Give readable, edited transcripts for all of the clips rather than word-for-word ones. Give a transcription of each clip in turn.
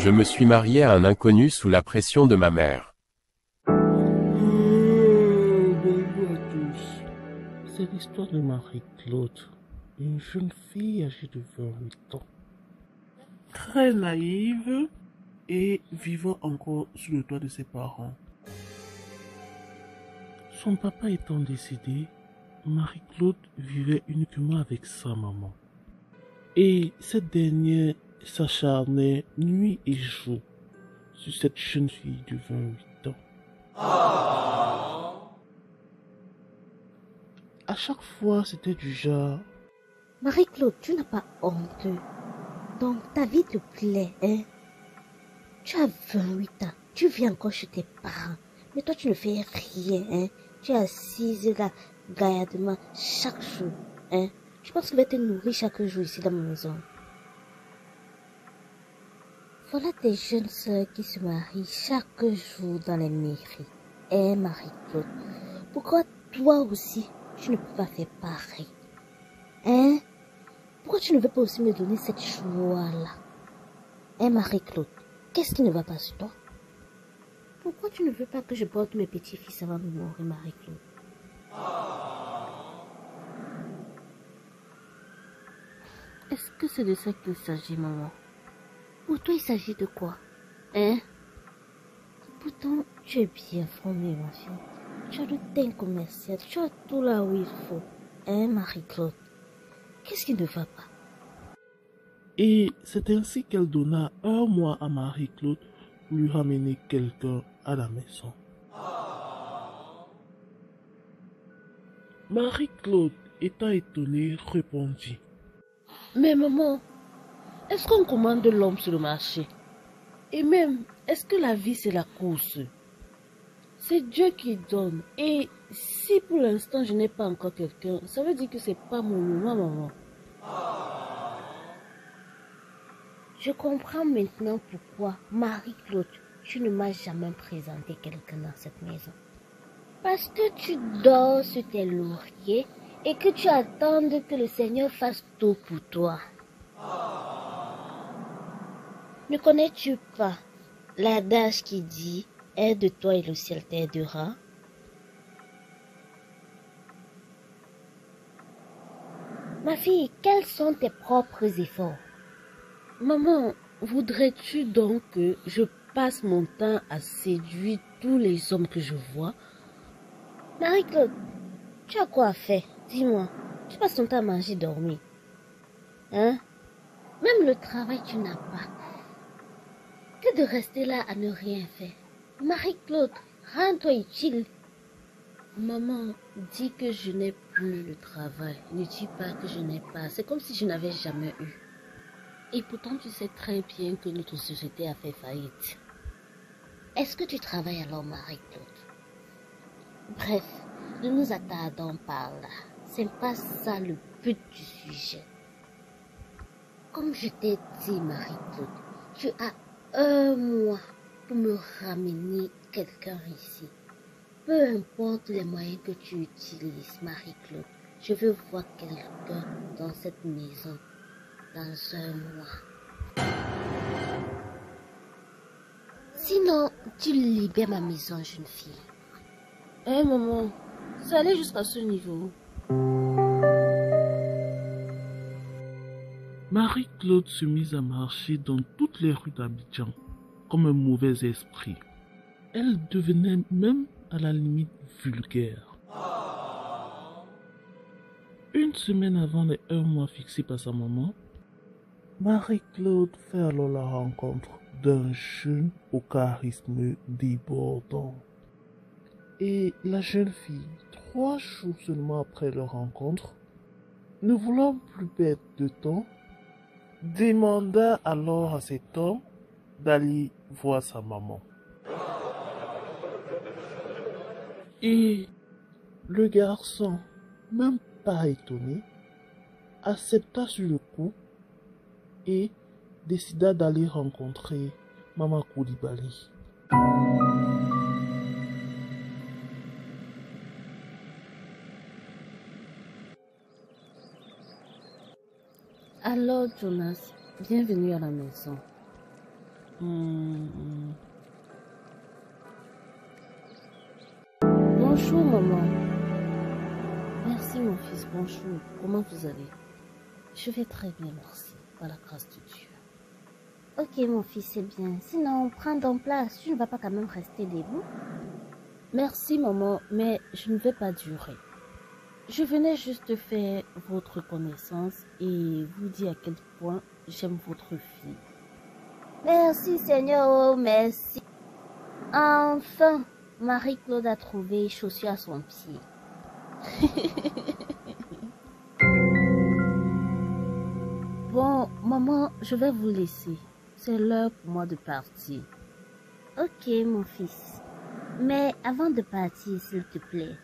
Je me suis marié à un inconnu sous la pression de ma mère. Bonjour à tous. C'est l'histoire de Marie-Claude, une jeune fille âgée de 28 ans, très naïve et vivant encore sous le toit de ses parents. Son papa étant décédé, Marie-Claude vivait uniquement avec sa maman. Et cette dernière s'acharnait nuit et jour sur cette jeune fille de 28 ans. À chaque fois, c'était du genre: Marie-Claude, tu n'as pas honte. Donc, ta vie te plaît, hein? Tu as 28 ans, tu vis encore chez tes parents. Mais toi, tu ne fais rien, hein? Tu es assise là, gaillardement, chaque jour, hein? Tu penses que je vais te nourrir chaque jour ici dans ma maison? Voilà des jeunes sœurs qui se marient chaque jour dans les mairies. Hein, Marie-Claude? Pourquoi toi aussi, tu ne peux pas faire pareil? Hein? Pourquoi tu ne veux pas aussi me donner cette joie-là? Hein, Marie-Claude? Qu'est-ce qui ne va pas sur toi? Pourquoi tu ne veux pas que je porte mes petits-fils avant de mourir, Marie-Claude? Est-ce que c'est de ça qu'il s'agit, maman? Pour toi, il s'agit de quoi? Hein? Pourtant, tu es bien formée, ma fille. Tu as le teint commercial, tu as tout là où il faut. Hein, Marie-Claude? Qu'est-ce qui ne va pas? Et c'est ainsi qu'elle donna un mois à Marie-Claude pour lui ramener quelqu'un à la maison. Marie-Claude, étant étonnée, répondit: Mais maman, est-ce qu'on commande l'homme sur le marché? Et même, est-ce que la vie c'est la course? C'est Dieu qui donne. Et si pour l'instant je n'ai pas encore quelqu'un, ça veut dire que c'est pas mon moment, maman. Je comprends maintenant pourquoi, Marie-Claude, tu ne m'as jamais présenté quelqu'un dans cette maison. Parce que tu dors sur tes lauriers et que tu attends que le Seigneur fasse tout pour toi. Ne connais-tu pas l'adage qui dit « Aide-toi et le ciel t'aidera » ? Ma fille, quels sont tes propres efforts? Maman, voudrais-tu donc que je passe mon temps à séduire tous les hommes que je vois? Marie-Claude, tu as quoi à faire? Dis-moi, tu passes ton temps à manger, dormir. Hein? Même le travail, tu n'as pas. Que de rester là à ne rien faire. Marie-Claude, rends-toi utile. Maman, dis que je n'ai plus le travail. Ne dis pas que je n'ai pas. C'est comme si je n'avais jamais eu. Et pourtant, tu sais très bien que notre société a fait faillite. Est-ce que tu travailles alors, Marie-Claude? Bref, ne nous attardons pas là. C'est pas ça le but du sujet. Comme je t'ai dit, Marie-Claude, tu as un mois pour me ramener quelqu'un ici. Peu importe les moyens que tu utilises, Marie-Claude, je veux voir quelqu'un dans cette maison dans un mois. Sinon, tu libères ma maison, jeune fille. Hein, maman, ça allait jusqu'à ce niveau. Marie-Claude se mit à marcher dans toutes les rues d'Abidjan comme un mauvais esprit. Elle devenait même à la limite vulgaire. Une semaine avant les 1 mois fixés par sa maman, Marie-Claude fait alors la rencontre d'un jeune au charisme débordant. Et la jeune fille, 3 jours seulement après leur rencontre, ne voulant plus perdre de temps, demanda alors à cet homme d'aller voir sa maman. Et le garçon, même pas étonné, accepta sur le coup et décida d'aller rencontrer Maman Koulibaly. Alors, Jonas, bienvenue à la maison. Bonjour, maman. Merci, mon fils. Bonjour. Comment vous allez? Je vais très bien, merci. Par la grâce de Dieu. Ok, mon fils, c'est bien. Sinon, prends donc place. Tu ne vas pas quand même rester debout? Merci, maman, mais je ne vais pas durer. Je venais juste faire votre connaissance et vous dire à quel point j'aime votre fille. Merci, Seigneur, oh, merci. Enfin, Marie-Claude a trouvé chaussure à son pied. Bon, maman, je vais vous laisser. C'est l'heure pour moi de partir. Ok, mon fils. Mais avant de partir, s'il te plaît,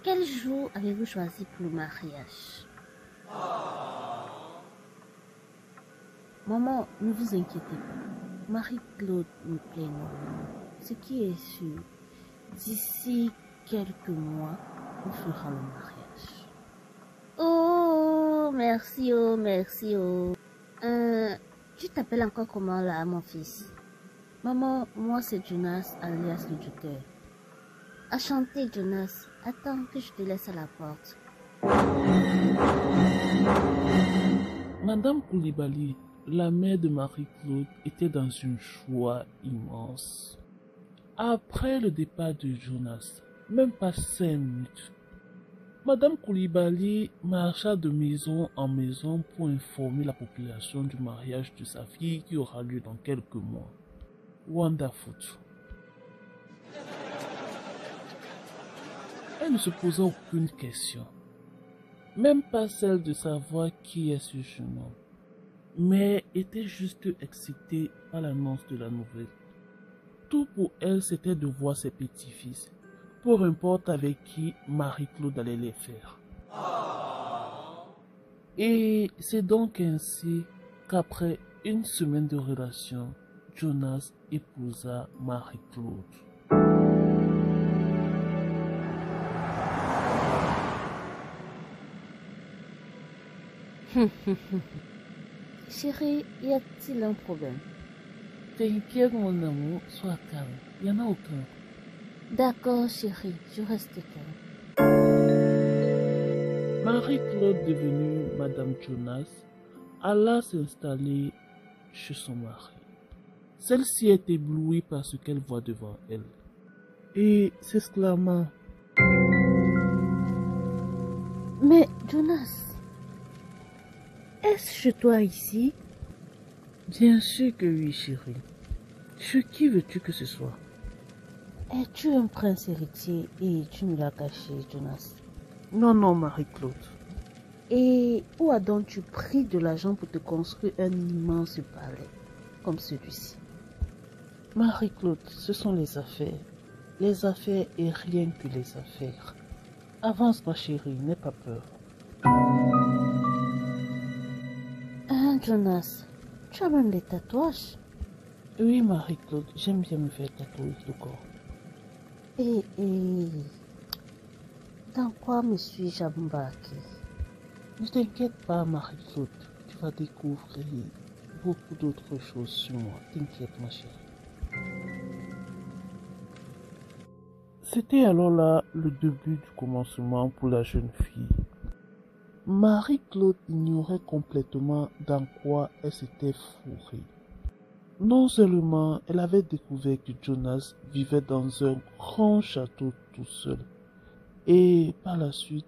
quel jour avez-vous choisi pour le mariage? Maman, ne vous inquiétez pas. Marie-Claude me plaît énormément. Ce qui est sûr, d'ici quelques mois, on fera le mariage. Oh, merci, oh, merci, oh. Tu t'appelles encore comment là, mon fils? Maman, moi c'est Jonas, alias le Joker. Enchanté, Jonas. Attends que je te laisse à la porte. Madame Koulibaly, la mère de Marie-Claude, était dans une joie immense. Après le départ de Jonas, même pas 5 minutes, Madame Koulibaly marcha de maison en maison pour informer la population du mariage de sa fille qui aura lieu dans quelques mois. Wonderful. Elle ne se posa aucune question, même pas celle de savoir qui est ce jeune homme, mais était juste excitée par l'annonce de la nouvelle. Tout pour elle, c'était de voir ses petits-fils, peu importe avec qui Marie-Claude allait les faire. Et c'est donc ainsi qu'après une semaine de relation, Jonas épousa Marie-Claude. Chérie, y a-t-il un problème? T'inquiète mon amour, sois calme, il n'y en a aucun. D'accord, chérie, je reste calme. Marie-Claude, devenue Madame Jonas, alla s'installer chez son mari. Celle-ci est éblouie par ce qu'elle voit devant elle et s'exclama: Mais Jonas, est-ce chez toi ici? Bien sûr que oui, chérie. Chez qui veux-tu que ce soit? Es-tu un prince héritier et tu me l'as caché, Jonas? Non, Marie-Claude. Et où as donc tu pris de l'argent pour te construire un immense palais comme celui-ci? Marie-Claude, ce sont les affaires. Les affaires et rien que les affaires. Avance ma chérie, n'aie pas peur. Ah, Jonas, tu as même des tatouages. Oui, Marie-Claude, j'aime bien me faire tatouer le corps. Et dans quoi me suis-je embarqué? Ne t'inquiète pas, Marie-Claude, tu vas découvrir beaucoup d'autres choses sur moi. T'inquiète, ma chérie. C'était alors là le début du commencement pour la jeune fille. Marie-Claude ignorait complètement dans quoi elle s'était fourrée. Non seulement elle avait découvert que Jonas vivait dans un grand château tout seul, et par la suite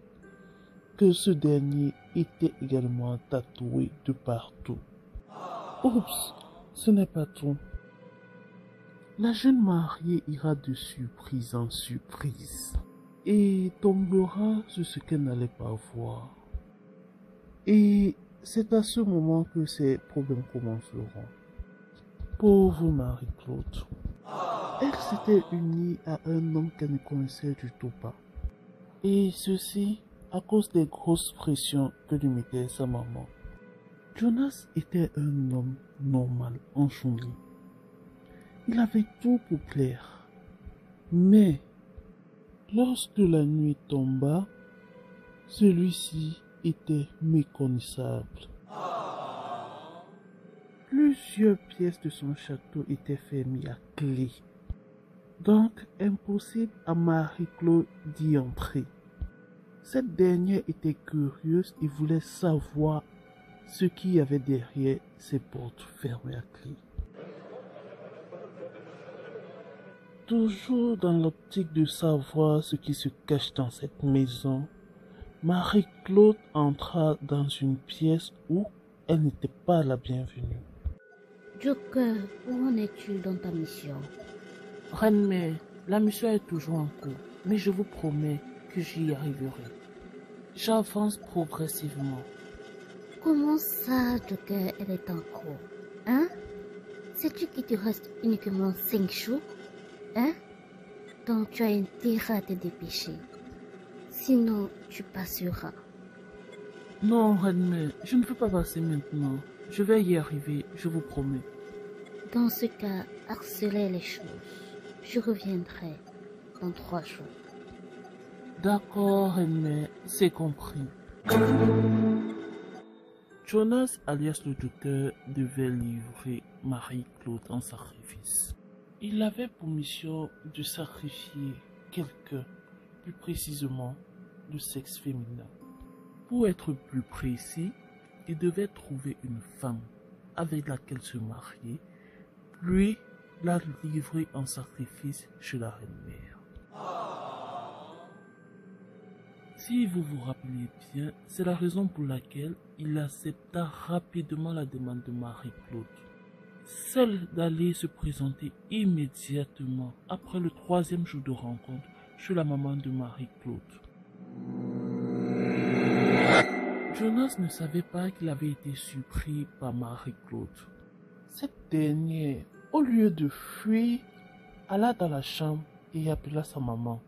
que ce dernier était également tatoué de partout. Oups, ce n'est pas tout. La jeune mariée ira de surprise en surprise et tombera sur ce qu'elle n'allait pas voir. Et c'est à ce moment que ces problèmes commenceront. Pauvre Marie-Claude. Elle s'était unie à un homme qu'elle ne connaissait du tout pas. Et ceci à cause des grosses pressions que lui mettait sa maman. Jonas était un homme normal, enchouli. Il avait tout pour plaire. Mais lorsque la nuit tomba, celui-ci était méconnaissable. Plus Plusieurs pièces de son château étaient fermées à clé. Donc, impossible à Marie-Claude d'y entrer. Cette dernière était curieuse et voulait savoir ce qu'il y avait derrière ces portes fermées à clé. Toujours dans l'optique de savoir ce qui se cache dans cette maison, Marie-Claude entra dans une pièce où elle n'était pas la bienvenue. Joker, où en es-tu dans ta mission? Reine Mère, la mission est toujours en cours, mais je vous promets que j'y arriverai. J'avance progressivement. Comment ça, Joker, elle est en cours? Hein? Sais-tu qu'il te reste uniquement 5 jours? Hein? Donc tu as intérêt à te dépêcher. Sinon, tu passeras. Non, Reine Mère, je ne veux pas passer maintenant. Je vais y arriver, je vous promets. Dans ce cas, harcelez les choses. Je reviendrai dans 3 jours. D'accord, Reine Mère, c'est compris. Jonas, alias le docteur, devait livrer Marie-Claude en sacrifice. Il avait pour mission de sacrifier quelqu'un, plus précisément le sexe féminin. Pour être plus précis, il devait trouver une femme avec laquelle se marier, puis la livrer en sacrifice chez la reine-mère. Si vous vous rappelez bien, c'est la raison pour laquelle il accepta rapidement la demande de Marie-Claude, celle d'aller se présenter immédiatement après le 3e jour de rencontre chez la maman de Marie-Claude. Jonas ne savait pas qu'il avait été surpris par Marie-Claude. Cette dernière, au lieu de fuir, alla dans la chambre et appela sa maman.